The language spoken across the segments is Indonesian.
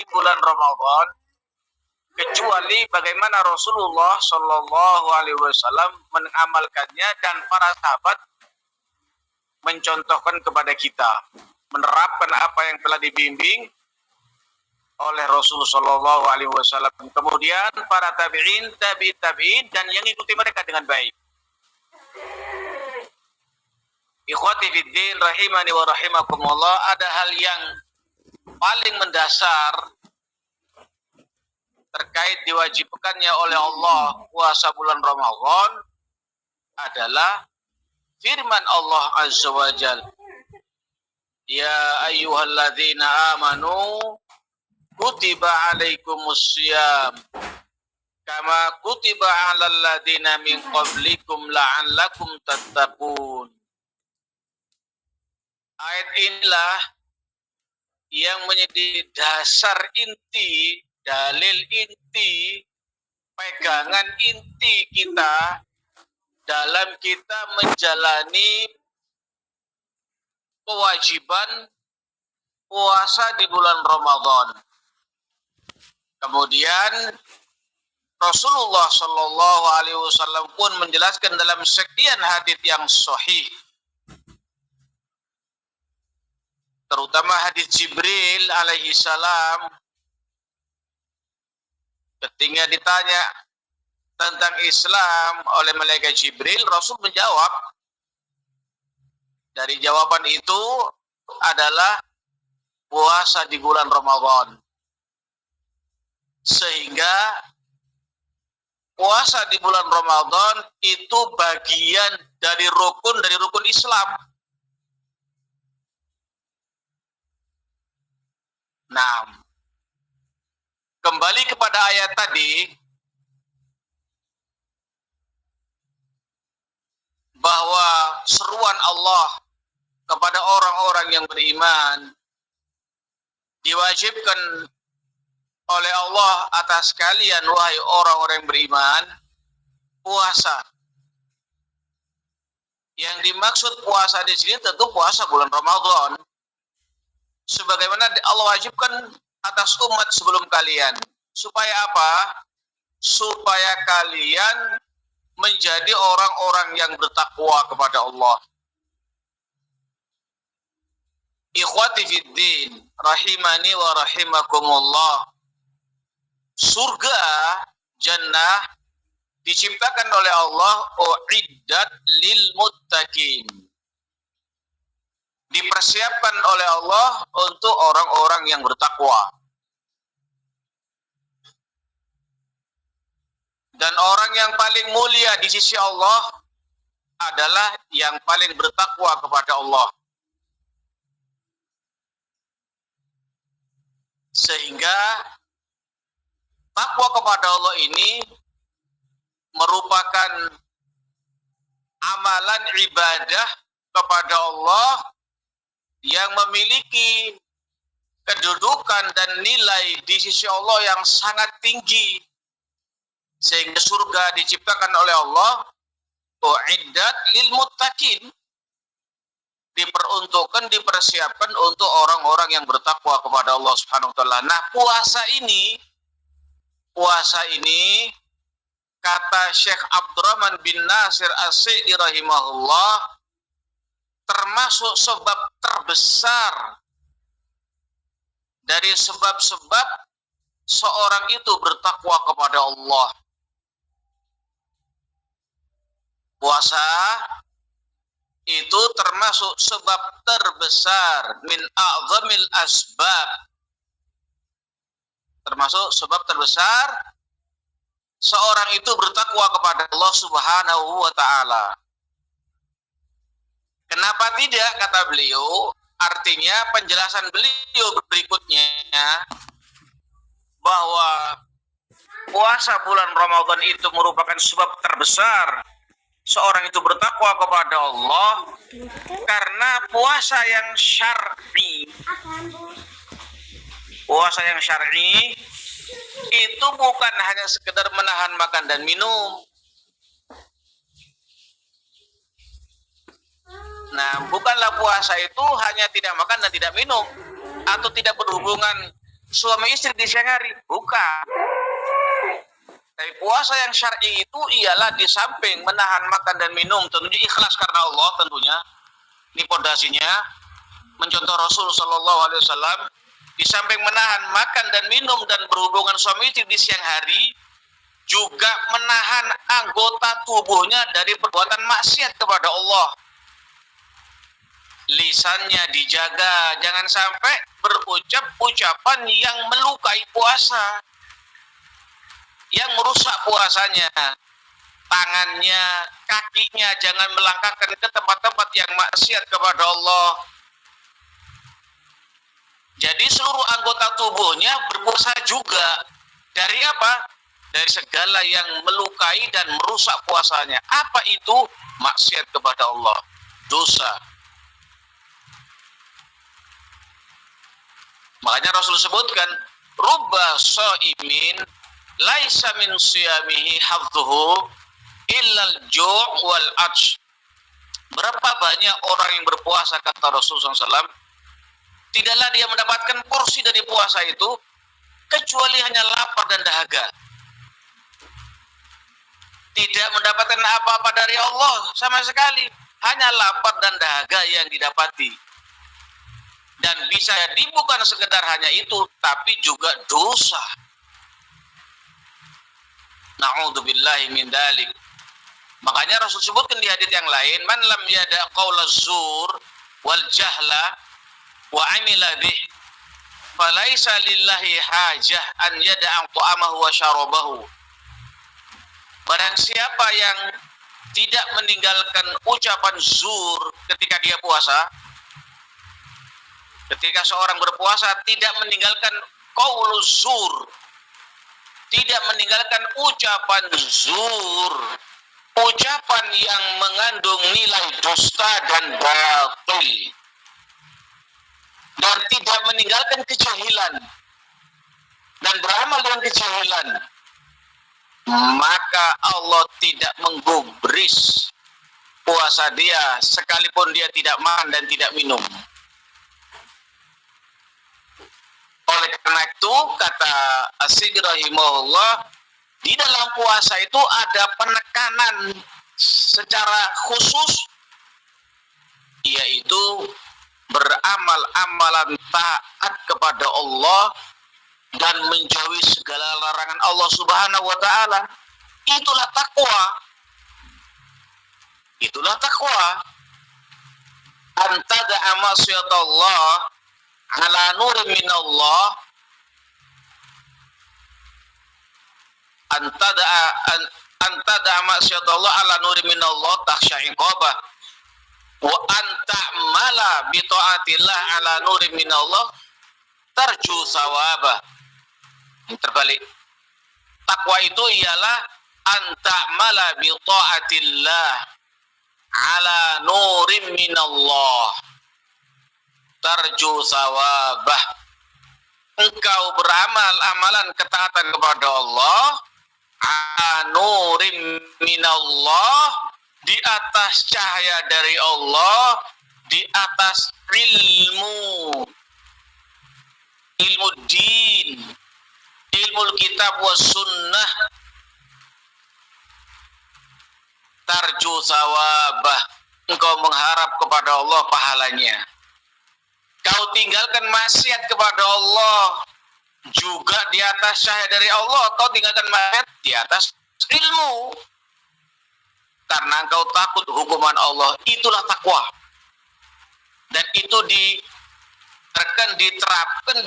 di bulan Ramadan kecuali bagaimana Rasulullah Shallallahu Alaihi Wasallam mengamalkannya dan para sahabat mencontohkan kepada kita, menerapkan apa yang telah dibimbing oleh Rasulullah Shallallahu Alaihi Wasallam. Kemudian para tabiin, tabiin, dan yang ikuti mereka dengan baik. Ikhwati fiddin rahimani wa rahimakumullah, ada hal yang paling mendasar terkait diwajibkannya oleh Allah puasa bulan Ramadan adalah firman Allah Azza wa Jal, ya ayyuhalladzina amanu kutiba alaikumussyam kama kutiba alal ladzina min qablikum la'allakum tattaqun. Ayat inilah yang menjadi dasar inti, dalil inti, pegangan inti kita dalam kita menjalani kewajiban puasa di bulan Ramadan. Kemudian Rasulullah Shallallahu Alaihi Wasallam pun menjelaskan dalam sekian hadits yang sahih, terutama hadits Jibril alaihi salam, ketika ditanya tentang Islam oleh malaikat Jibril, Rasul menjawab, dari jawaban itu adalah puasa di bulan Ramadan. Sehingga puasa di bulan Ramadan itu bagian dari rukun Islam. Nah, kembali kepada ayat tadi, bahwa seruan Allah kepada orang-orang yang beriman diwajibkan oleh Allah atas kalian, wahai orang-orang yang beriman, puasa. Yang dimaksud puasa di sini tentu puasa bulan Ramadan, sebagaimana Allah wajibkan atas umat sebelum kalian. Supaya apa? Supaya kalian menjadi orang-orang yang bertakwa kepada Allah. Ikhwati fiddin rahimani wa rahimakumullah, surga jannah diciptakan oleh Allah uiddat lil muttaqin, dipersiapkan oleh Allah untuk orang-orang yang bertakwa. Dan orang yang paling mulia di sisi Allah adalah yang paling bertakwa kepada Allah. Sehingga takwa kepada Allah ini merupakan amalan ibadah kepada Allah yang memiliki kedudukan dan nilai di sisi Allah yang sangat tinggi. Sehingga surga diciptakan oleh Allah uiddat lil muttaqin, diperuntukkan, dipersiapkan untuk orang-orang yang bertakwa kepada Allah Subhanahu wa taala. Nah, puasa ini kata Syekh Abdurrahman bin Nasir As-Sa'di rahimahullah termasuk sebab terbesar dari sebab-sebab seorang itu bertakwa kepada Allah. Puasa itu termasuk sebab terbesar, min a'zamil asbab, termasuk sebab terbesar seorang itu bertakwa kepada Allah Subhanahu wa taala. Kenapa tidak, kata beliau? Artinya penjelasan beliau berikutnya bahwa puasa bulan Ramadan itu merupakan sebab terbesar seorang itu bertakwa kepada Allah, karena puasa yang syar'i, itu bukan hanya sekedar menahan makan dan minum. Nah, bukanlah puasa itu hanya tidak makan dan tidak minum, atau tidak berhubungan suami istri di siang hari? Bukan. Tapi puasa yang syar'i itu ialah di samping menahan makan dan minum, tentunya ikhlas karena Allah tentunya. Ini pondasinya, mencontoh Rasul Shallallahu Alaihi Wasallam, di samping menahan makan dan minum dan berhubungan suami istri di siang hari, juga menahan anggota tubuhnya dari perbuatan maksiat kepada Allah. Lisannya dijaga, jangan sampai berucap ucapan yang melukai puasa, yang merusak puasanya. Tangannya, kakinya jangan melangkahkan ke tempat-tempat yang maksiat kepada Allah. Jadi seluruh anggota tubuhnya berpuasa juga. Dari apa? Dari segala yang melukai dan merusak puasanya. Apa itu? Maksiat kepada Allah, dosa. Makanya Rasul sebutkan, rubba shaimin laisa min siyamihi hadzuhu illal ju' wal atsh. Berapa banyak orang yang berpuasa, kata Rasulullah SAW, tidaklah dia mendapatkan porsi dari puasa itu kecuali hanya lapar dan dahaga. Tidak mendapatkan apa-apa dari Allah sama sekali, hanya lapar dan dahaga yang didapati. Dan bisa jadi bukan sekedar hanya itu, tapi juga dosa. Na'udzubillahi min dalik. Makanya Rasul sebutkan di hadits yang lain, man lam yada qaula zur wal jahla wa amila bih falaisa lillahi hajah an yada'a ta'amahu wa syarabahu. Barang siapa yang tidak meninggalkan ucapan zur ketika dia puasa, ketika seorang berpuasa tidak meninggalkan qauluz zur, tidak meninggalkan ucapan zur, ucapan yang mengandung nilai dusta dan batil, dan tidak meninggalkan kejahilan dan beramal dengan kejahilan, maka Allah tidak menggubris puasa dia sekalipun dia tidak makan dan tidak minum. Oleh karena itu, kata As-Sigh rahimahullah, di dalam puasa itu ada penekanan secara khusus, yaitu beramal amalan taat kepada Allah dan menjauhi segala larangan Allah Subhanahu wa taala. Itulah takwa. Itulah takwa. Antada amasyatallah ala nurin minallah, antada amasyatallah ala nurin minallah takhsha iqabah, wa anta mala bi taatillah ala nurin minallah tarju sawabah. Terbalik. Takwa itu ialah anta mala bi taatillah ala nurin minallah tarju sawabah. Engkau beramal amalan ketaatan kepada Allah anurim minallah, di atas cahaya dari Allah, di atas ilmu din, ilmu kitab wa sunnah, tarju sawabah. Engkau mengharap kepada Allah pahalanya. Kau tinggalkan maksiat kepada Allah, juga di atas cahaya dari Allah. Kau tinggalkan maksiat di atas ilmu, karena engkau takut hukuman Allah. Itulah takwa. Dan itu diterapkan,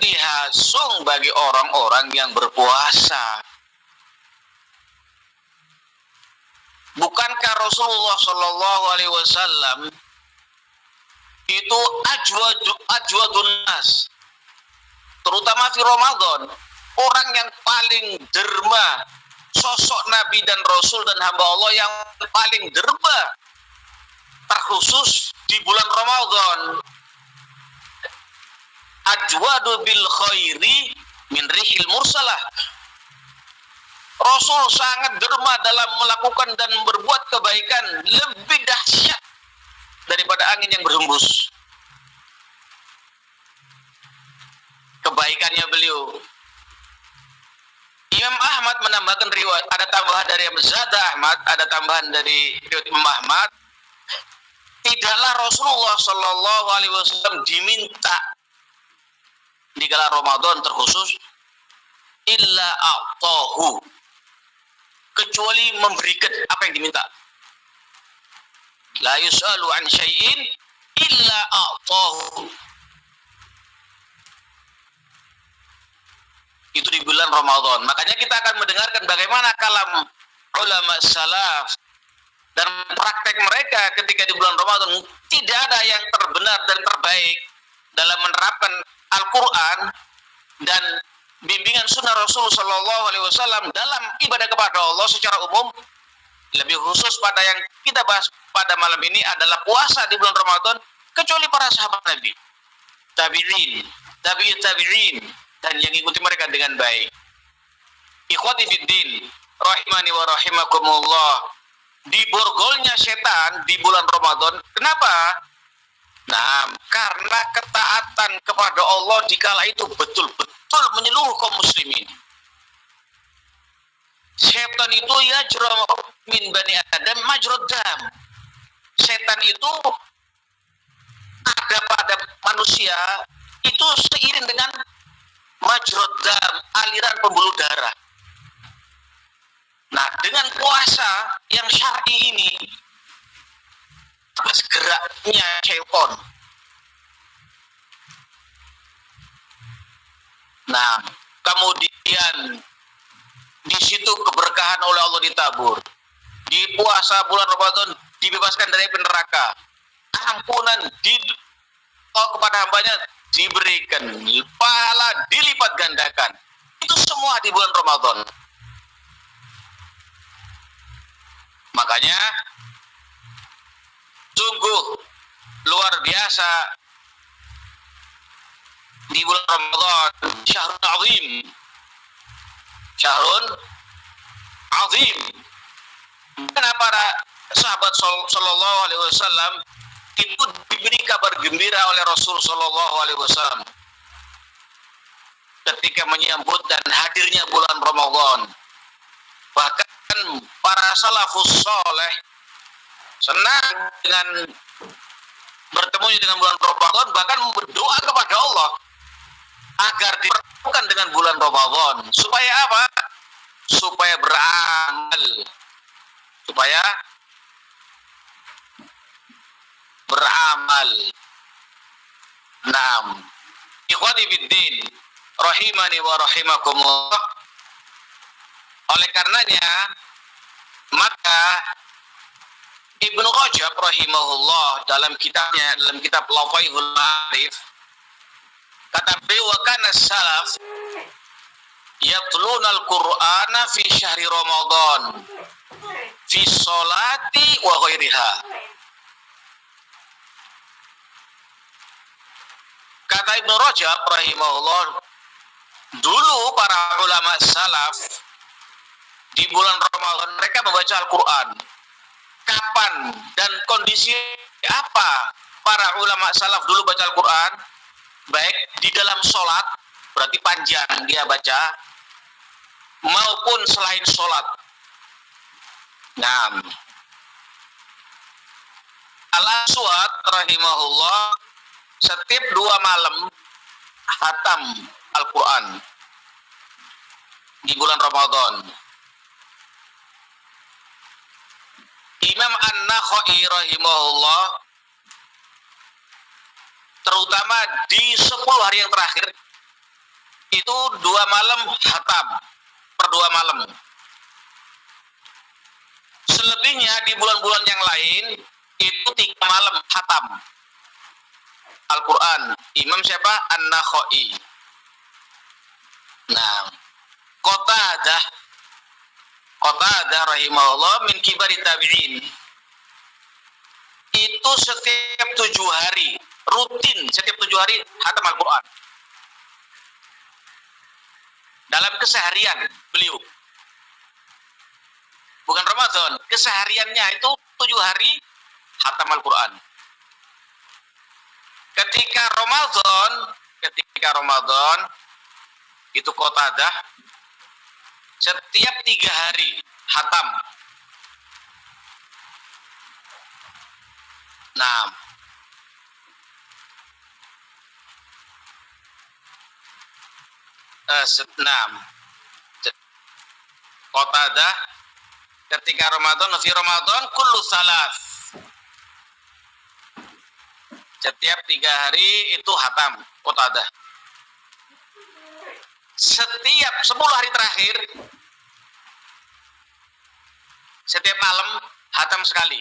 dihasung bagi orang-orang yang berpuasa. Bukankah Rasulullah Shallallahu Alaihi Wasallam itu ajwadun nas, terutama di Ramadan, orang yang paling derma, sosok Nabi dan Rasul dan hamba Allah yang paling derma, terkhusus di bulan Ramadan. Ajwadu bil khairi min rihil mursalah. Rasul sangat derma dalam melakukan dan berbuat kebaikan, lebih dahsyat daripada angin yang berhembus. kebaikannya beliau. Imam Ahmad menambahkan riwayat, ada tambahan dari Zada Ahmad, ada tambahan dari riwayat Imam Ahmad, tidaklah Rasulullah Shallallahu Alaihi Wasallam diminta di kala Ramadan terkhusus illa a'tahu, kecuali memberikan apa yang diminta. La yus'alu an syai'in illa a'tahu. Itu di bulan Ramadan. Makanya kita akan mendengarkan bagaimana kalam ulama salaf dan praktek mereka ketika di bulan Ramadan. Tidak ada yang terbenar dan terbaik dalam menerapkan Al-Quran dan bimbingan sunnah Rasul Sallallahu Alaihi Wasallam dalam ibadah kepada Allah secara umum. Lebih khusus pada yang kita bahas pada malam ini adalah puasa di bulan Ramadan, kecuali para sahabat Nabi, tabi'in, tabi'in, dan yang ikuti mereka dengan baik. Ikhwati fiddin, rahimani wa rahimakumullah. Diborgolnya setan di bulan Ramadan, kenapa? Nah, karena ketaatan kepada Allah dikala itu betul-betul menyeluruh kaum muslimin. Setan itu yajra min bani Adam majrad dam. Setan itu ada pada manusia itu seiring dengan majrad dam, aliran pembuluh darah. Nah, dengan puasa yang syar'i ini, atas geraknya syaitan. Nah, kemudian di situ keberkahan oleh Allah ditabur. Di puasa bulan Ramadan dibebaskan dari neraka. Ampunan kepada hambanya diberikan, pahala dilipat gandakan. Itu semua di bulan Ramadan. Makanya sungguh luar biasa di bulan Ramadan, syahrun azim. Syahrun azim. Karena para sahabat Sallallahu Alaihi Wasallam itu diberi kabar gembira oleh Rasul Sallallahu Alaihi Wasallam ketika menyambut dan hadirnya bulan Ramadan. Bahkan para salafus soleh senang dengan bertemu dengan bulan Ramadan, bahkan berdoa kepada Allah agar dipertemukan dengan bulan Ramadan. Supaya apa? Supaya beramal. Supaya beramal. Naam. Ikhwati fiddin, rahimani wa rahimakumullah. Oleh karenanya, maka Ibnu Rajab rahimahullah dalam kitab Lataiful Ma'arif, kata beliau, wa kana salaf yatluna al-Qur'ana fi syahri Ramadan fi sholati wa ghairiha. Kata Ibnu Rajab rahimahullah, dulu para ulama salaf di bulan Ramadan mereka membaca Al-Quran. Kapan dan kondisi apa para ulama salaf dulu baca Al-Quran? Baik di dalam sholat, berarti panjang dia baca, maupun selain sholat. Nah, Al-Aswad rahimahullah setiap 2 malam khatam Al-Quran di bulan Ramadan. Imam An-Nakhai rahimahullah terutama di 10 hari yang terakhir itu 2 malam khatam, per 2 malam. Selebihnya di bulan-bulan yang lain itu 3 malam khatam Al-Quran. Imam siapa? An-Nakhai. Nah, Qatadah rahimahullah min kibari tabi'in, itu setiap 7 hari rutin, setiap 7 hari khatam Al-Quran dalam keseharian beliau, bukan Ramadan, kesehariannya itu 7 hari khatam Al-Quran. Ketika ketika Ramadan itu Qatadah setiap 3 hari hatam. Nah, Qatadah ketika Ramadan, fi Ramadan kullu salas. Setiap 3 hari itu hatam Qatadah. Setiap 10 hari terakhir, setiap malam hatam sekali.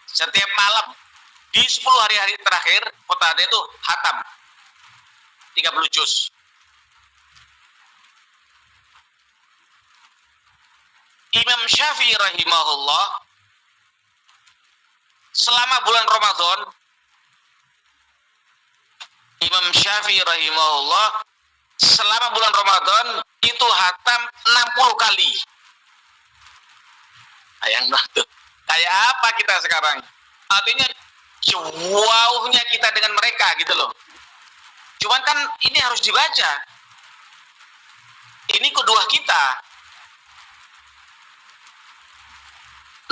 Setiap malam di 10 hari-hari terakhir Qatadah itu hatam 30 juz. Imam Syafi'i rahimahullah selama bulan Ramadan, Imam Syafi'i rahimahullah selama bulan Ramadan itu hatam 60 kali. Ayang tuh. Kayak apa kita sekarang? Artinya jauhnya kita dengan mereka gitu loh. Cuman kan ini harus dibaca. Ini kedua kita.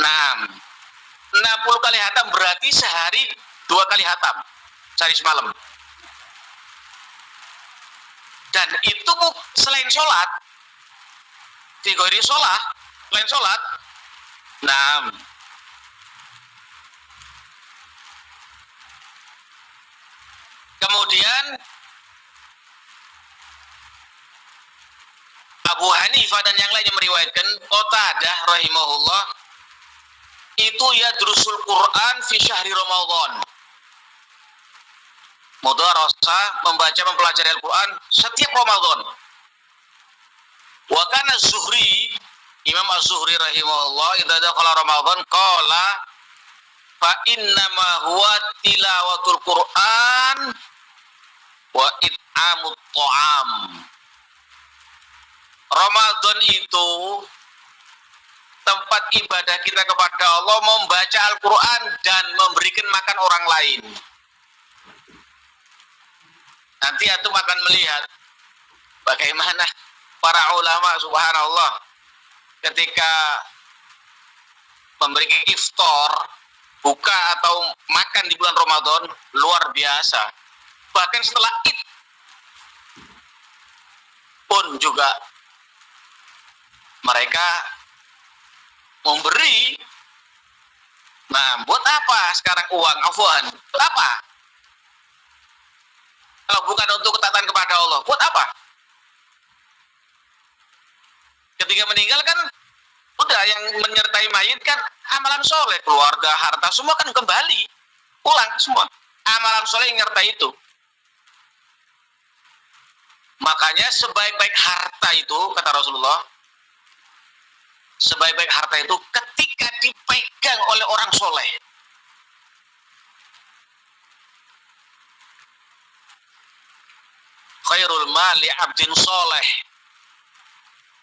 60 kali hatam berarti sehari 2 kali hatam. Sehari semalam. Dan itu selain sholat. Tiga sholat. Selain sholat. Kemudian Abu Hanifah dan yang lainnya meriwayatkan Qatadah rahimahullah itu yadrusul Quran fi syahri Ramadan. Mudarasa membaca mempelajari Al-Quran setiap Ramadan. Wa kana Zuhri, Imam Az-Zuhri rahimahullah idza dakhala Ramadan qala fa innama huwa tilawatul Quran wa it'amut ta'am. Ramadan itu tempat ibadah kita kepada Allah, membaca Al-Quran dan memberikan makan orang lain. Nanti antum akan melihat bagaimana para ulama subhanallah ketika memberikan iftar, buka atau makan di bulan Ramadan luar biasa. Bahkan setelah Id pun juga mereka memberi. Nah, buat apa sekarang uang afwan? Buat apa? Kalau bukan untuk ketaatan kepada Allah, buat apa? Ketika meninggal kan udah yang menyertai mayit kan amalan soleh, keluarga, harta semua kan kembali, pulang semua. Amalan soleh yang menyertai itu. Makanya sebaik-baik harta itu kata Rasulullah, sebaik-baik harta itu ketika dipegang oleh orang soleh. Khairul mali abdin soleh.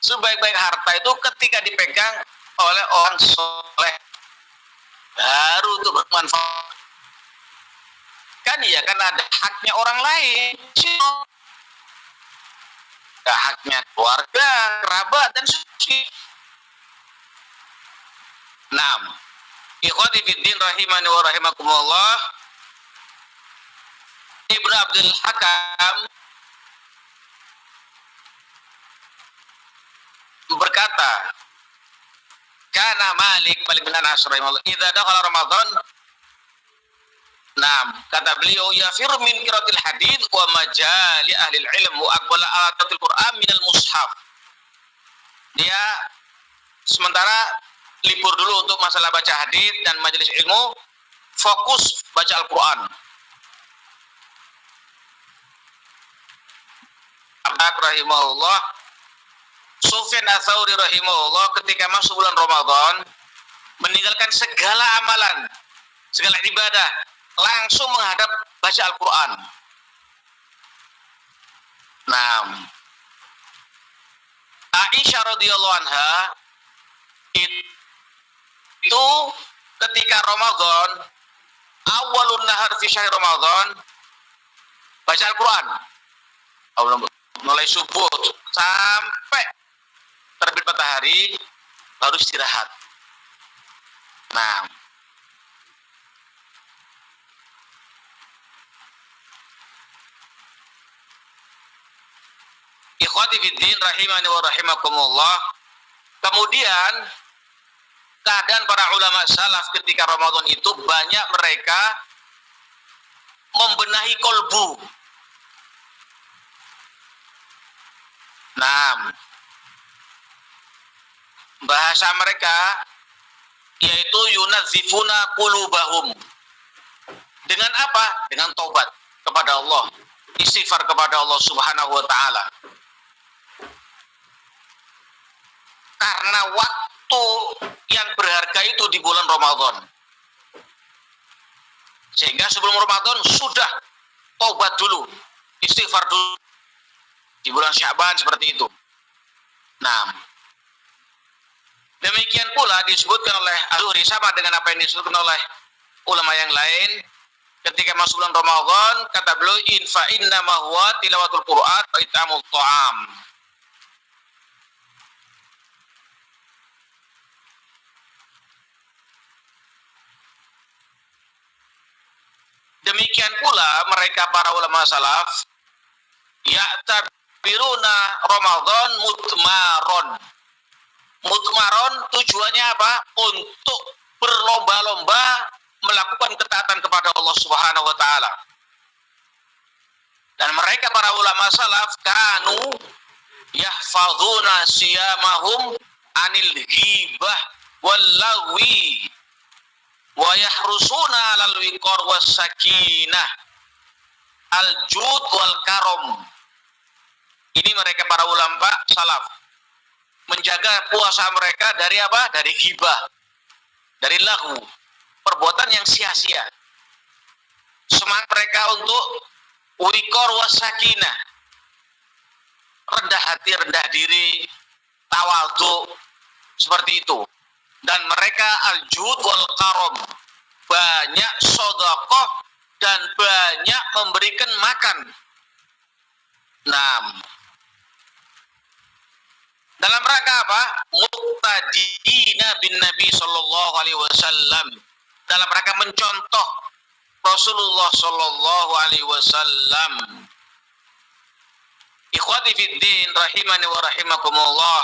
Sebaik-baik harta itu ketika dipegang oleh orang soleh, baru itu bermanfaat. Kan iya kan ada haknya orang lain, ada haknya keluarga, kerabat dan suci. 6. Ikhwati fiddin rahimani wa rahimakumullah. Ibnu Abdul Hakam berkata, kana Malik bin Anas rahimahullah idza dakhala Ramadan, kata beliau, yafir min qiraatil hadits wa majali ahli ilm wa aqbala alatil Qur'an minal mushaf. Dia sementara libur dulu untuk masalah baca hadits dan majelis ilmu, fokus baca Al-Quran. Rahimahullah, Sufyan Ats-Tsauri rahimahullah ketika masuk bulan Ramadan meninggalkan segala amalan, segala ibadah, langsung menghadap baca Al-Quran. Aisyah radhiyallahu anha itu ketika Ramadan awalun nahar fi syahr Ramadan, baca Al-Quran. Mulai subuh sampai terbit matahari, baru istirahat. Nah, ikhwati fiddin rahimani wa rahimakumullah. Kemudian keadaan para ulama salaf ketika Ramadan itu banyak mereka membenahi kolbu. Nah, bahasa mereka yaitu yunadzifuna qulubahum. Dengan apa? Dengan taubat kepada Allah, istighfar kepada Allah Subhanahu wa taala. Karena waktu yang berharga itu di bulan Ramadan. Sehingga sebelum Ramadan sudah taubat dulu, istighfar dulu. Di bulan Sya'ban seperti itu. Nah, demikian pula disebutkan oleh Az-Zuhri sama dengan apa yang disebutkan oleh ulama yang lain. Ketika masuk bulan Ramadan, kata beliau, infa inna ma huwa tilawatul Qur'an wa it'amut ta'am. Demikian pula mereka para ulama salaf ya'tabiruna Ramadan mutmaron. Mutmaron tujuannya apa? Untuk berlomba-lomba melakukan ketaatan kepada Allah Subhanahu wa taala. Dan mereka para ulama salaf kanu yahfazuna siyamahum anil ghibah wal lagwi wa yahrusuna alal wiqar was sakinah al jud wal karom. Ini mereka para ulama salaf menjaga puasa mereka dari apa? Dari ghibah, dari lagu, perbuatan yang sia-sia. Semangat mereka untuk wiqar was sakinah, rendah hati, rendah diri, tawadhu, seperti itu. Dan mereka al-jud wal karom, banyak sedekah dan banyak memberikan makan. Nah, dalam rangka apa? Muqtadina bin Nabi sallallahu alaihi wasallam, dalam rangka mencontoh Rasulullah sallallahu alaihi wasallam. Ikhwati fiddin rahimani wa rahimakumullah.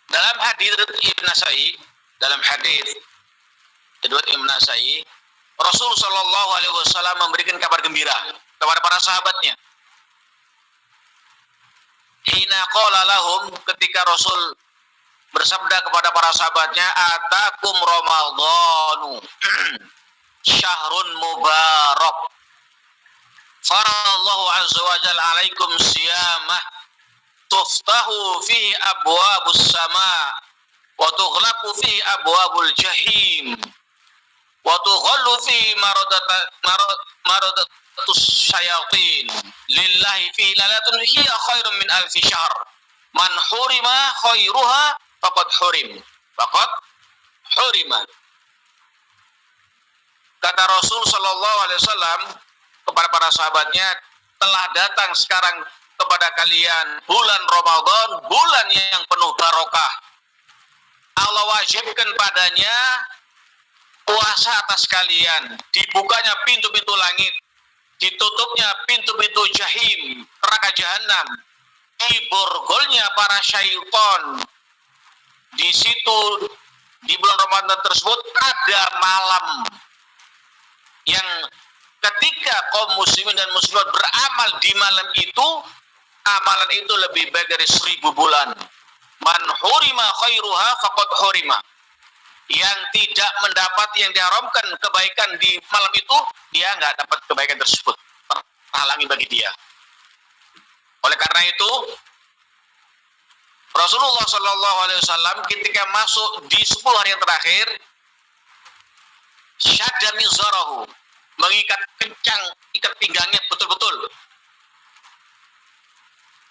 Dalam hadis Ibn Nasai, dalam hadis riwayat Ibn Nasai, Rasul sallallahu alaihi wasallam memberikan kabar gembira kepada para sahabatnya. Hina qala lahum, ketika Rasul bersabda kepada para sahabatnya, atakum ramadhanu syahrun mubarak farallahu azza wa jalla alaikum siyamah tuftahu fihi abwabus sama wa tughlaqu fihi abwabul jahim wa tughallu fihi maradatus syayatin lillahi fi lailatin hiya khairun min alfi syahr man hurima khairuha faqad hurima. Kata Rasul sallallahu alaihi wasallam kepada para sahabatnya, telah datang sekarang kepada kalian bulan Ramadan, bulan yang penuh barokah. Allah wajibkan padanya puasa atas kalian, dibukanya pintu-pintu langit, ditutupnya pintu-pintu jahim, neraka jahanam, diborgolnya para syaitan. Di situ di bulan Ramadan tersebut ada malam yang ketika kaum muslimin dan muslimat beramal di malam itu, amalan itu lebih baik dari 1000 bulan. Man hurima khairuha faqad hurima. Yang tidak mendapat yang diharamkan kebaikan di malam itu, dia nggak dapat kebaikan tersebut, terhalangi bagi dia. Oleh karena itu, Rasulullah Shallallahu Alaihi Wasallam ketika masuk di 10 hari yang terakhir, syadda mizarahu, mengikat kencang ikat pinggangnya betul-betul.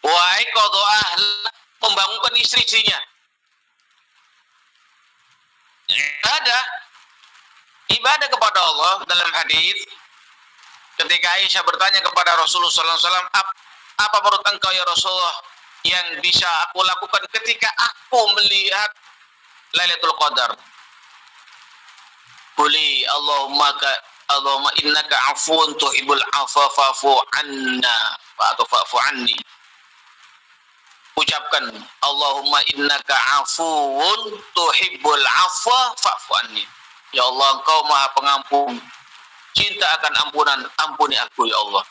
Wa qadha ahla, membangunkan istri-istrinya. Ibadah kepada Allah. Dalam hadis ketika Aisyah bertanya kepada Rasulullah SAW, apa menurut engkau ya Rasulullah yang bisa aku lakukan ketika aku melihat Lailatul Qadar? Quli Allahumma innaka afuwun tuhibbul afwa fa'fu anna fa'fu anni. Ucapkan Allahumma innaka afuwun tuhibbul afwa fa'fu anni. Ya Allah, engkau maha pengampun, cinta akan ampunan, ampuni aku ya Allah.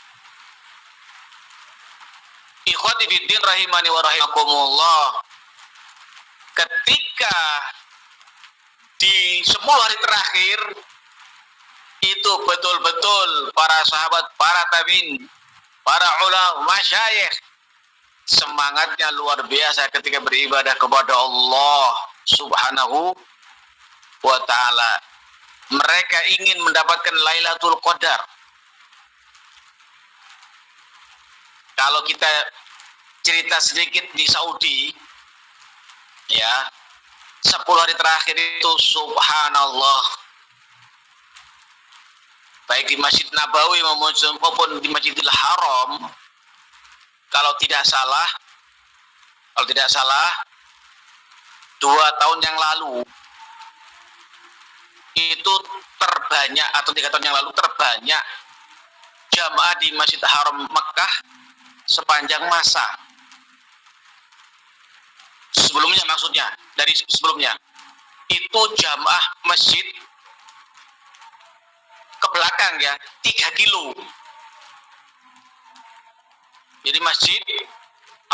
Ikhwati fiddin rahimani wa rahimakumullah. Ketika di 10 hari terakhir itu betul-betul para sahabat, para tabi'in, para ulama, masyayikh semangatnya luar biasa ketika beribadah kepada Allah Subhanahu wa ta'ala. Mereka ingin mendapatkan Lailatul Qadar. Kalau kita cerita sedikit di Saudi, ya, 10 hari terakhir itu subhanallah, baik di Masjid Nabawi maupun di Masjidil Haram, kalau tidak salah 2 tahun yang lalu itu terbanyak, atau 3 tahun yang lalu terbanyak jamaah di Masjid Haram Mekah sepanjang masa. Sebelumnya, maksudnya dari sebelumnya itu jamaah masjid ke belakang ya 3 kilo. Jadi masjid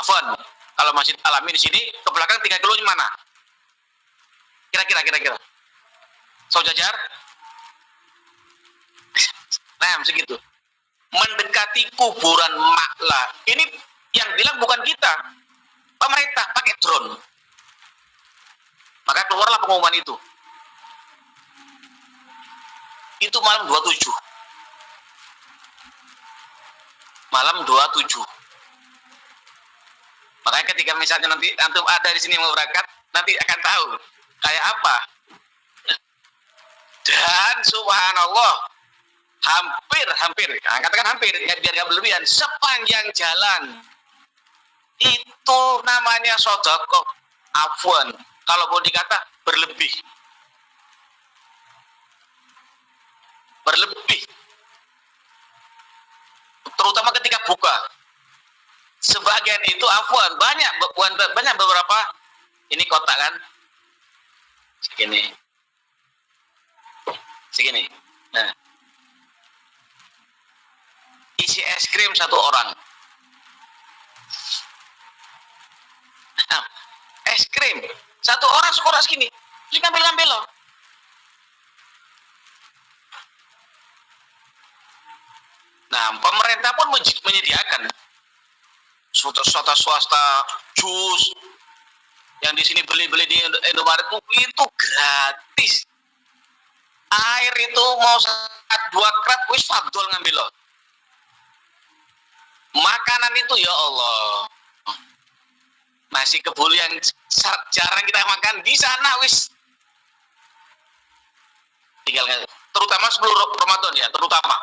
Afwan, kalau Masjid Alamin di sini ke belakang 3 kilo mana? Kira-kira Saujajar? Nah, segitu. Mendekati kuburan Makla. Ini yang bilang bukan kita. Pemerintah pakai drone. Maka keluarlah pengumuman itu. Itu malam 27. Malam 27. Makanya ketika misalnya nanti antum ada di sini mau berangkat, nanti akan tahu kayak apa. Dan subhanallah, hampir, nah, katakan hampir, ya, biar gak berlebihan, sepanjang jalan itu namanya sodaqah, afwan, kalau mau dikata berlebih, terutama ketika buka. Sebagian itu afwan, banyak beberapa, ini kotak kan, segini. Nah, isi es krim 1 orang. Nah, es krim 1 orang sekolah segini, terus ngambil loh. Nah, pemerintah pun menyediakan swasta jus yang di sini beli di Indomaret itu gratis. Air itu mau 2 krat wis fadol ngambil loh. Makanan itu ya Allah, nasi kebuli yang jarang kita makan di sana wis tinggal, terutama sebelum Ramadan ya, terutama.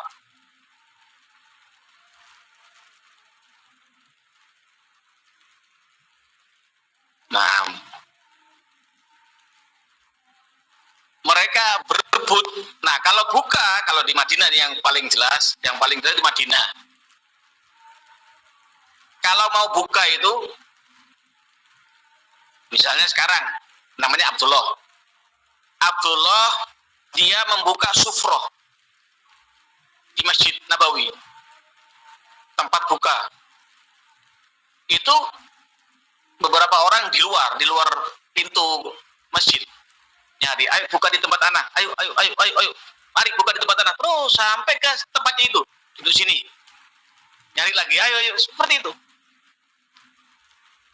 Nah, mereka berebut. Nah, kalau di Madinah yang paling jelas di Madinah. Kalau mau buka itu, misalnya sekarang namanya Abdullah, dia membuka sufroh di Masjid Nabawi, tempat buka. Itu beberapa orang di luar pintu masjid nyari, ayo buka di tempat anak, ayo, mari buka di tempat anak, terus sampai ke tempatnya itu sini, nyari lagi, ayo, seperti itu,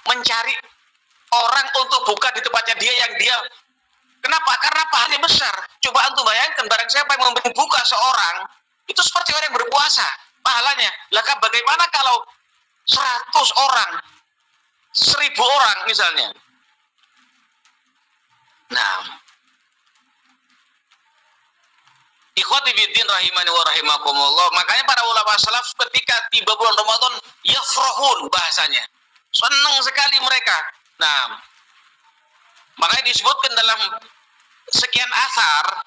mencari orang untuk buka di tempatnya dia. Kenapa? Karena pahalanya besar. Coba antum bayangkan, barang siapa yang membuka seorang, itu seperti orang yang berpuasa pahalanya. Lah bagaimana kalau 100 orang 1000 orang misalnya. Nah, ikhwati fiddin rahimani wa rahimakumullah, makanya para ulama salaf ketika tiba bulan Ramadan yafrahun bahasanya. Senang sekali mereka. Nah, makanya disebutkan dalam sekian asar,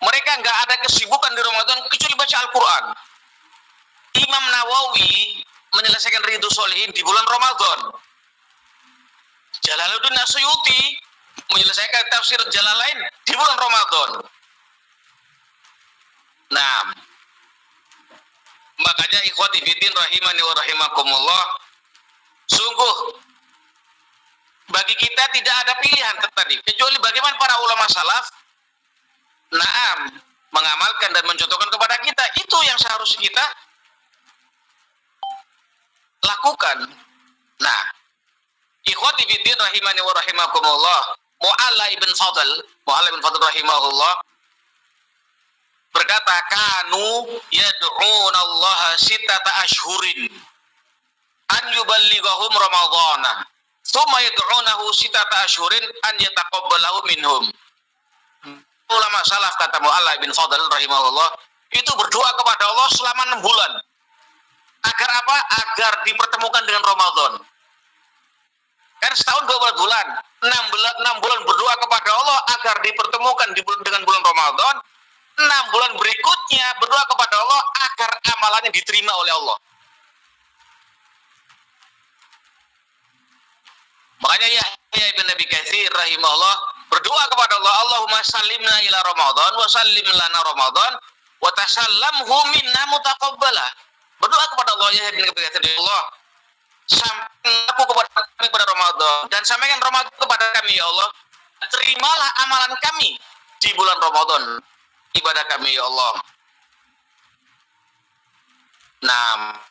mereka nggak ada kesibukan di Ramadan kecuali baca Al-Quran. Imam Nawawi menyelesaikan Riyadhus Shalihin di bulan Ramadan. Jalaluddin Asyuti menyelesaikan tafsir Jalalain di bulan Ramadan. Nah, makanya ikhwati fiddin rahimani wa rahimakumullah, sungguh bagi kita tidak ada pilihan tadi kecuali bagaimana para ulama salaf mengamalkan dan mencontohkan kepada kita. Itu yang seharusnya kita lakukan. Nah, ikhwati fiddin rahimani wa rahimakumullah, Mu'alla ibn Fadl rahimahullah berkata, kanu yad'una Allah sittata ashhurin an yuballighahum ramadhana thumma yad'unahu sittata ashhurin an yataqabbalahu minhum. Ulama salaf, kata Mu'alla bin Fadl rahimahullah, itu berdoa kepada Allah selama 6 bulan. Agar apa? Agar dipertemukan dengan Ramadan. Kan setahun 12 bulan. 6 bulan berdoa kepada Allah agar dipertemukan dengan bulan Ramadan. 6 bulan berikutnya berdoa kepada Allah agar amalannya diterima oleh Allah. Makanya Yahya ibn Abi Katsir rahimahullah berdoa kepada Allah, Allahumma sallimna ila Ramadan wa sallim lana Ramadan wa tasallamhu minna mutaqabbala. Berdoa kepada Allah, Yahya ibn Abi Katsir, Allah, sampaikan aku kepada kami pada Ramadan dan sampaikan Ramadan kepada kami ya Allah. Terimalah amalan kami di bulan Ramadan, ibadah kami ya Allah. Nah,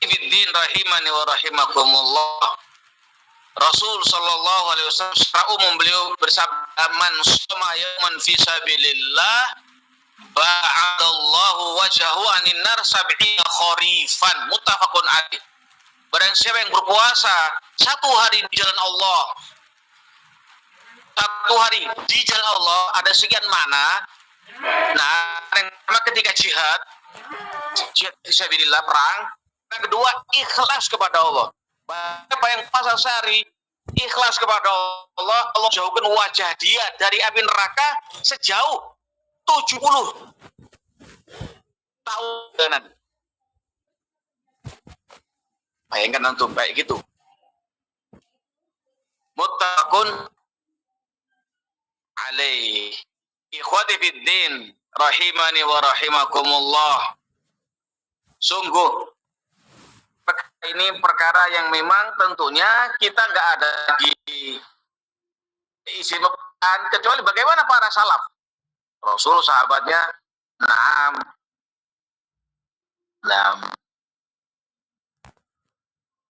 fiddin rahimani wa rahimakumullah, Rasul sallallahu alaihi wasallam secara umum beliau bersabda, man shoma yawman fi sabilillah ba'adallahu wajhahu 'anil nar sab'ina kharifan, muttafaqun alaih. Barang siapa yang berpuasa 1 hari di jalan Allah, 1 hari di jalan Allah, ada sekian mana. Nah, yang pertama ketika jihad fisabilillah, perang. Yang kedua, ikhlas kepada Allah. Siapa yang puasa sehari ikhlas kepada Allah, Allah jauhkan wajah dia dari api neraka sejauh 70 tahun. Bayangkan antum kayak gitu. Muttaqun alaih. Ikhwati fiddin rahimani wa rahimakumullah, sungguh ini perkara yang memang tentunya kita nggak ada di isi beban kecuali bagaimana para salaf, Rasul, sahabatnya.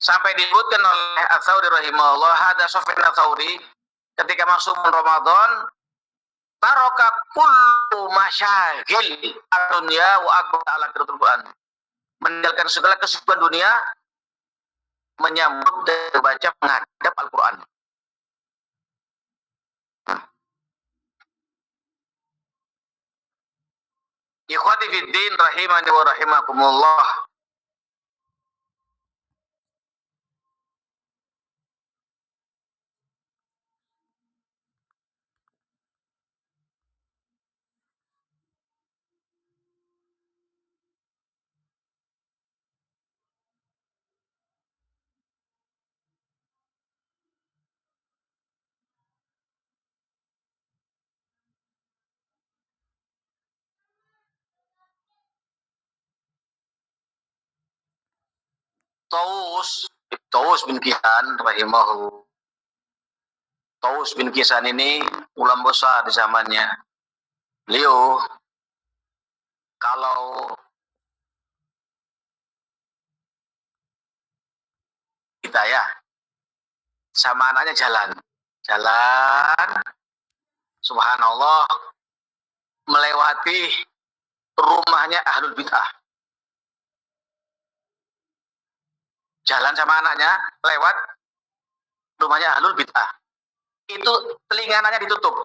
Sampai disebutkan oleh Ats-Tsauri rahimahullah, hada Sufyan Ats-Tsauri ketika masuk Ramadan, taraka kullu masyagil dunya wa aqbala ala qiraatil Qur'an, meninggalkan segala kesibukan dunia, menyambut dan membaca menghadap Al-Quran. Ikhwati fiddin rahimani wa rahimakumullah, Taus bin Kisan rahimahullah. Taus bin Kisan ini ulama besar di zamannya. Beliau kalau kita ya sama anaknya jalan, subhanallah, melewati rumahnya ahlul bid'ah. Jalan sama anaknya lewat rumahnya ahlul bid'ah. Itu telingananya ditutup.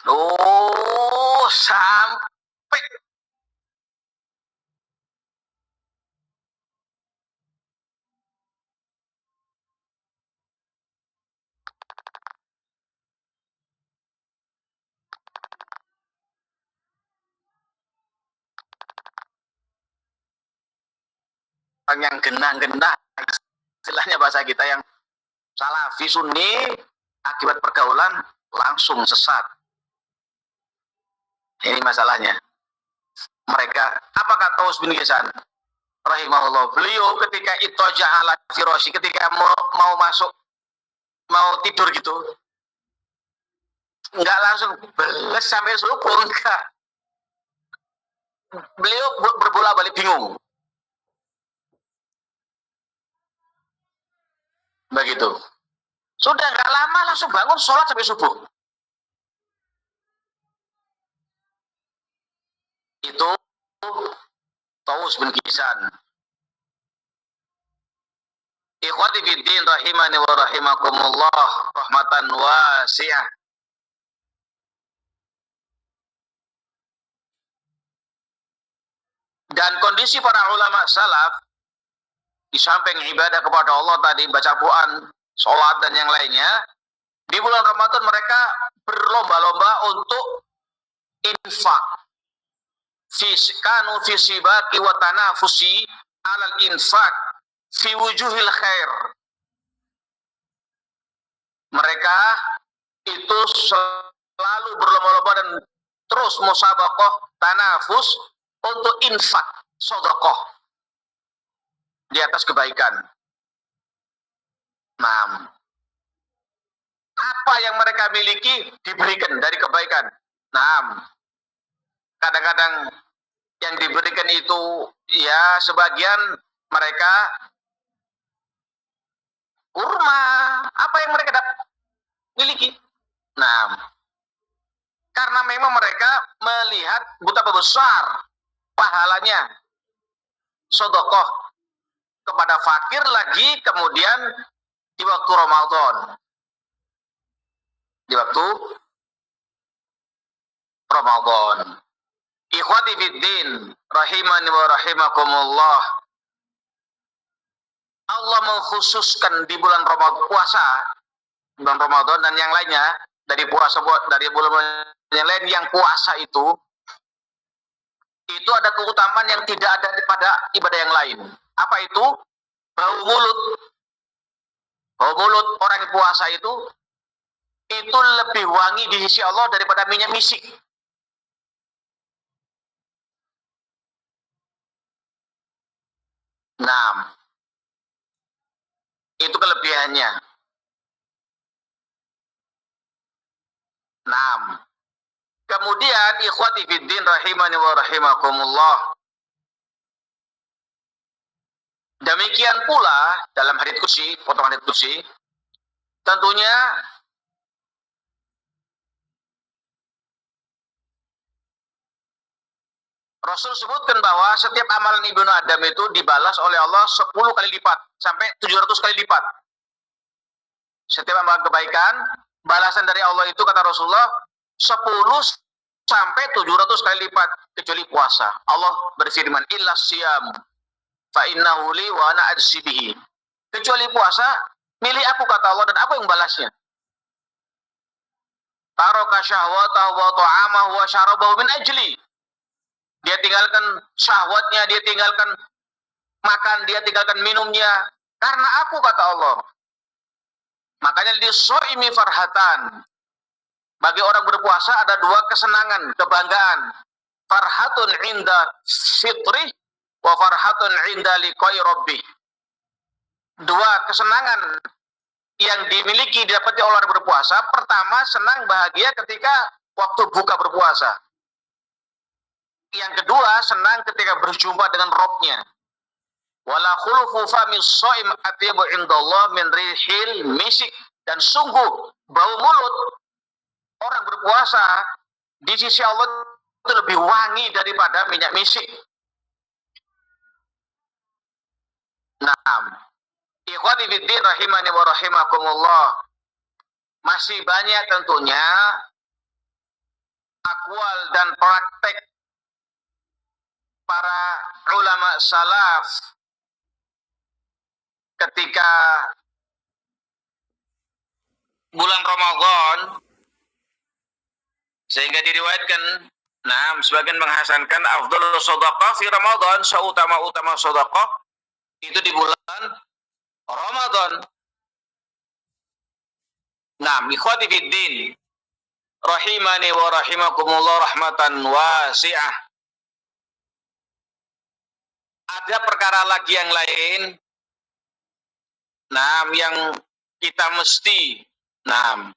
Oh, sampai yang genah-genah, istilahnya bahasa kita yang salafi sunni, akibat pergaulan langsung sesat. Ini masalahnya. Mereka, apa kata Taus bin Ghazan rahimahullah, beliau ketika itoja ala firosi, ketika mau masuk, mau tidur gitu, nggak langsung beles sampai subuh, enggak. Beliau berbola balik bingung. Begitu. Sudah nggak lama langsung bangun sholat sampai subuh. Itu Taus bin Ghazan. Ikhwati fiddin rahimani wa rahimakumullah rahmatan wasi'ah. Dan kondisi para ulama salaf di samping ibadah kepada Allah tadi, baca Quran, sholat dan yang lainnya, di bulan Ramadan mereka berlomba-lomba untuk infak. Kanu fi sibaqi wa tanafusi alal infak fi wujuhil khair. Mereka itu selalu berlomba-lomba dan terus musabaqah, tanafus untuk infak, sedekah di atas kebaikan. Nah, apa yang mereka miliki diberikan dari kebaikan. Nah, kadang-kadang yang diberikan itu ya sebagian mereka kurma, apa yang mereka miliki. Nah, karena memang mereka melihat betapa besar pahalanya sedekah kepada fakir, lagi kemudian di waktu Ramadan. Di waktu Ramadan. Ikhwati fiddin rahimani wa rahimakumullah. Allah mengkhususkan di bulan Ramadan, puasa bulan Ramadan dan yang lainnya dari puasa, dari bulan yang lain, yang puasa itu ada keutamaan yang tidak ada pada ibadah yang lain. Apa itu? Bau mulut. Bau mulut orang yang puasa itu lebih wangi di sisi Allah daripada minyak misik. Nah, itu kelebihannya. Nah, kemudian ikhwati fiddin rahimani wa rahimakumullah. Demikian pula dalam hadits qudsi, potongan hadits qudsi, tentunya Rasul sebutkan bahwa setiap amalan Ibnu Adam itu dibalas oleh Allah 10 kali lipat sampai 700 kali lipat. Setiap amalan kebaikan, balasan dari Allah itu kata Rasulullah 10 sampai 700 kali lipat, kecuali puasa. Allah berfirman, illa siyam fa innahu li wa ana ajzi bihi. Kecuali puasa, milih aku kata Allah dan aku yang balasnya. Taraka syahwatahu wa ta'amahu wa syarabahu min ajli. Dia tinggalkan syahwatnya, dia tinggalkan makan, dia tinggalkan minumnya karena aku kata Allah. Makanya di shaimi farhatan. Bagi orang berpuasa ada dua kesenangan, kebanggaan. Farhatun inda fitri wa farhatun inda liqai rabbih. Dua kesenangan yang dimiliki didapati oleh orang berpuasa. Pertama, senang bahagia ketika waktu buka berpuasa. Yang kedua, senang ketika berjumpa dengan Rabb-nya. Wala khulufu fami shaim atyabu indallah min rihil misik. Dan sungguh bau mulut orang berpuasa di sisi Allah itu lebih wangi daripada minyak misik. Nah, Ikhwati fiddin rahimani wa rahimakumullah. Masih banyak tentunya akwal dan praktek para ulama salaf ketika bulan Ramadan, sehingga diriwayatkan, nah, sebagian menghasankan afdhalus shadaqah fi Ramadan, seutama-utama sedekah itu di bulan Ramadan. Nah, ikhwati fiddin rahimani wa rahimakumullah rahmatan wasi'ah. Ada perkara lagi yang lain, nah, yang kita mesti, nah,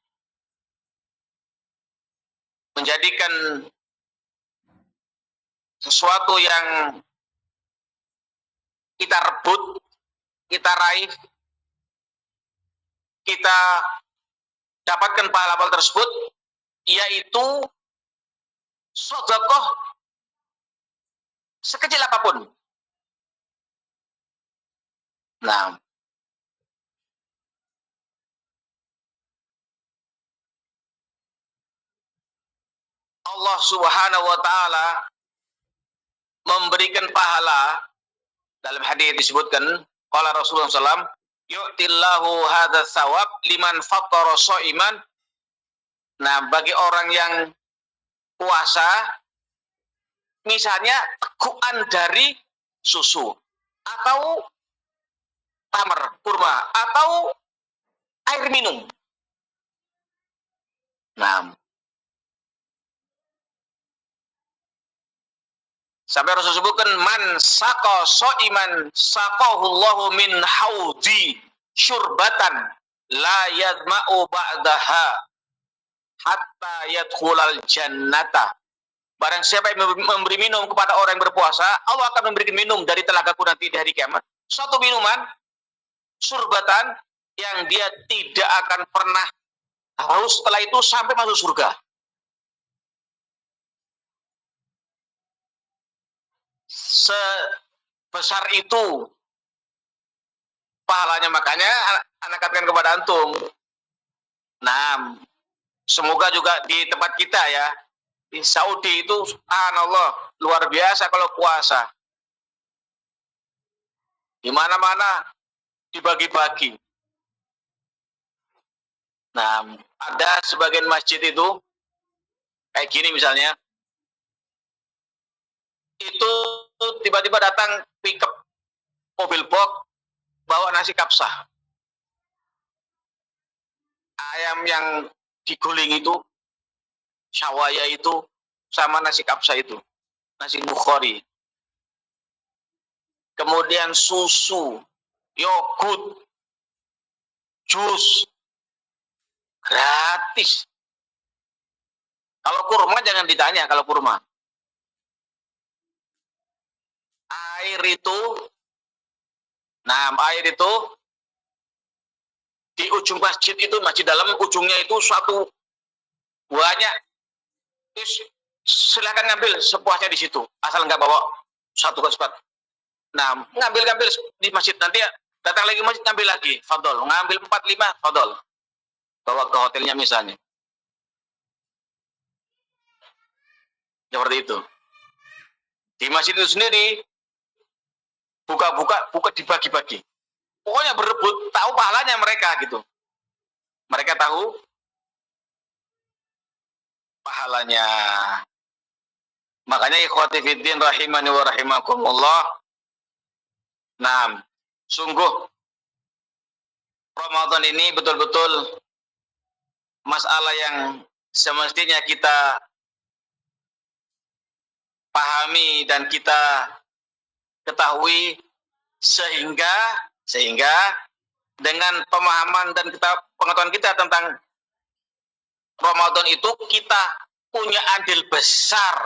menjadikan sesuatu yang kita rebut, kita raih, kita dapatkan pahala tersebut, yaitu sedekah sekecil apapun. Nah, Allah Subhanahu wa taala memberikan pahala. Dalam hadis disebutkan, qala Rasulullah SAW, yu'tillahu hadza tsawab liman fattara shaiman. Nah, bagi orang yang puasa, misalnya tegukan dari susu atau tamar, kurma, atau air minum. Nah, sampai Rasul sebutkan, man saqa shaiman saqahullahu min haudi syurbatan la yadma'u ba'daha hatta yadkhulal jannata. Barang siapa yang memberi minum kepada orang yang berpuasa, Allah akan memberikan minum dari telagaku nanti di hari kiamat. Suatu minuman, surbatan, yang dia tidak akan pernah haus setelah itu sampai masuk surga. Sebesar itu pahalanya, makanya anak katakan kepada antum. Nah, semoga juga di tempat kita ya, di Saudi itu, subhanallah, luar biasa kalau puasa. Di mana-mana dibagi-bagi. Nah, ada sebagian masjid itu kayak gini misalnya, itu tiba-tiba datang pickup mobil box bawa nasi kapsah. Ayam yang diguling itu, syawaya itu, sama nasi kapsah itu, nasi bukhari. Kemudian susu, yogurt, jus, gratis. Kalau kurma jangan ditanya, kalau kurma. Air itu, nah, air itu di ujung masjid itu, masjid dalam ujungnya itu suatu banyak. Terus silakan ngambil sepuasnya di situ, asal nggak bawa satu kesempatan. Nah, ngambil di masjid, nanti datang lagi masjid ngambil lagi, fadol. Ngambil 4-5, fadol. Bawa ke hotelnya misalnya. Seperti itu. Di masjid itu sendiri buka dibagi-bagi. Pokoknya berebut, tahu pahalanya mereka gitu. Mereka tahu pahalanya. Makanya ikhwati fiddin rahimani wa rahimakumullah. Nah, sungguh Ramadan ini betul-betul masalah yang semestinya kita pahami dan kita ketahui, sehingga dengan pemahaman dan pengetahuan kita tentang Ramadan itu, kita punya andil besar,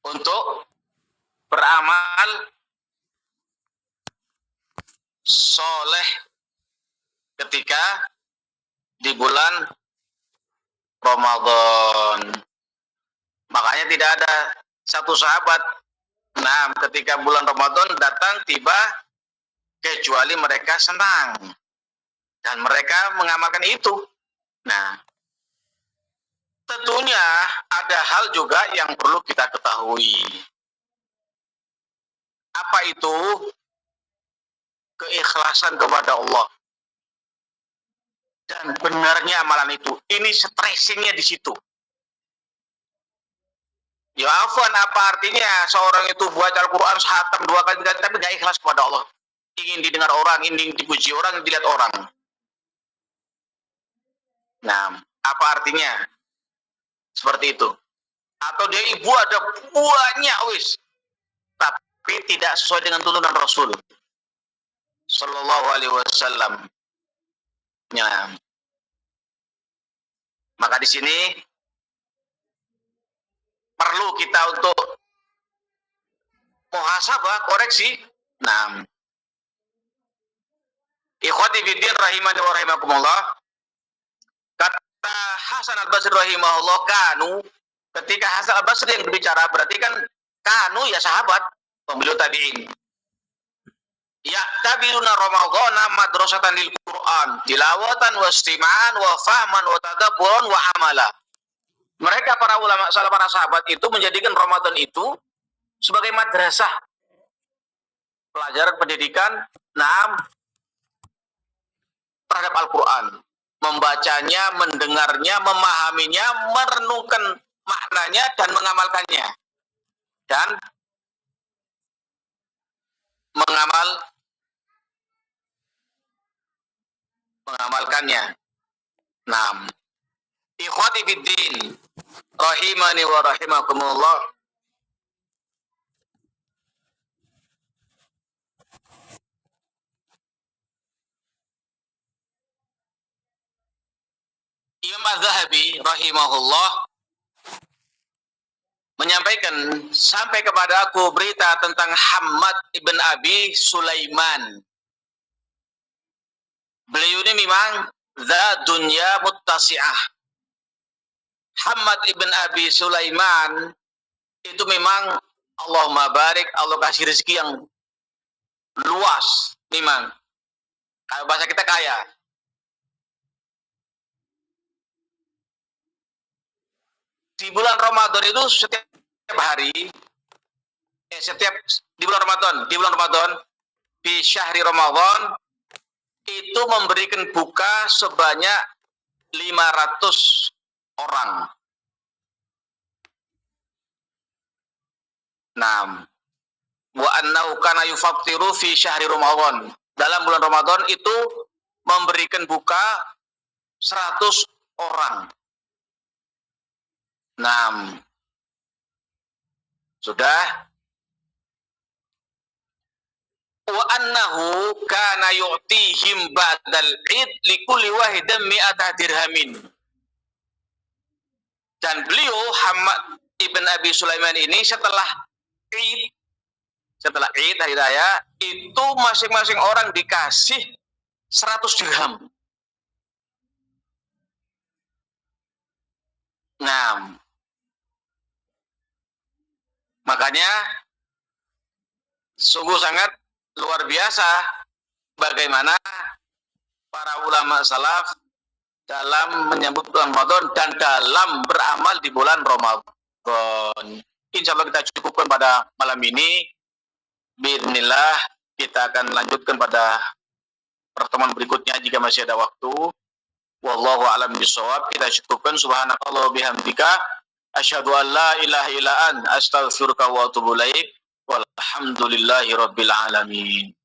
untuk beramal soleh ketika di bulan Ramadan. Makanya tidak ada satu sahabat. Nah, ketika bulan Ramadan datang tiba, kecuali mereka senang dan mereka mengamalkan itu. Nah, tentunya ada hal juga yang perlu kita ketahui. Apa itu? Keikhlasan kepada Allah. Dan benarnya amalan itu. Ini stressingnya di situ. Ya afwan, apa artinya seorang itu baca Al-Quran sehatam 2 kali 3 kali tapi gak ikhlas kepada Allah. Ingin didengar orang, ingin dipuji orang, dilihat orang. Nah, apa artinya? Seperti itu. Atau dia ibu ada banyak wis, tapi tidak sesuai dengan tuntunan Rasul Sallallahu Alaihi Wasallam. Ya. Maka di sini perlu kita untuk muhasabah, koreksi. Nah, ikhwati fiddin rahimani wa rahimakumullah. Kata Hasan Al-Basri rahimahullah, kanu, ketika Hasan Al-Basri yang berbicara berarti kan kanu ya sahabat, pembeliau tabi'in. Ya tabiruna Ramadhana madrasatan lil Quran, tilawatan wa istima'an wa fahman wa tadabburan wa amala. Mereka para ulama, para sahabat itu menjadikan Ramadan itu sebagai madrasah, pelajaran pendidikan, terhadap Al-Quran, membacanya, mendengarnya, memahaminya, merenungkan maknanya dan mengamalkannya, dan mengamalkannya. Nah, ikhwati fiddin rahimani wa rahimakumullah. Imam Az-Zahabi rahimahullah menyampaikan, sampai kepada aku berita tentang Hammad ibn Abi Sulaiman. Beliau ini memang za dunya muttasi'ah. Hammad ibn Abi Sulaiman itu memang Allahumma barik, Allah kasih rezeki yang luas, memang. Kalau bahasa kita kaya. Di bulan Ramadan itu setiap hari, di bulan Ramadan, di syahri Ramadan itu memberikan buka sebanyak 500 orang. Nah, wa annahu kana yufattiru fi syahri Ramadan. Dalam bulan Ramadan itu memberikan buka 100 orang. Nah, sudah. Wa annahu kana yu'tihim ba'dal id likulli wahidin mi'ata dirhamin. Dan beliau Hammad ibn Abi Sulaiman ini setelah Id hari raya itu masing-masing orang dikasih 100 dirham. Nah, makanya sungguh sangat luar biasa bagaimana para ulama salaf dalam menyambut bulan Ramadan dan dalam beramal di bulan Ramadan. Insya Allah kita cukupkan pada malam ini. Bismillah, kita akan lanjutkan pada pertemuan berikutnya jika masih ada waktu. Wallahu a'lam bishawab. Kita cukupkan. Subhanakallah bihamdika asyhadu an la ilaha illa anta astaghfiruka wa atubu ilaik. Walhamdulillahi rabbil alamin.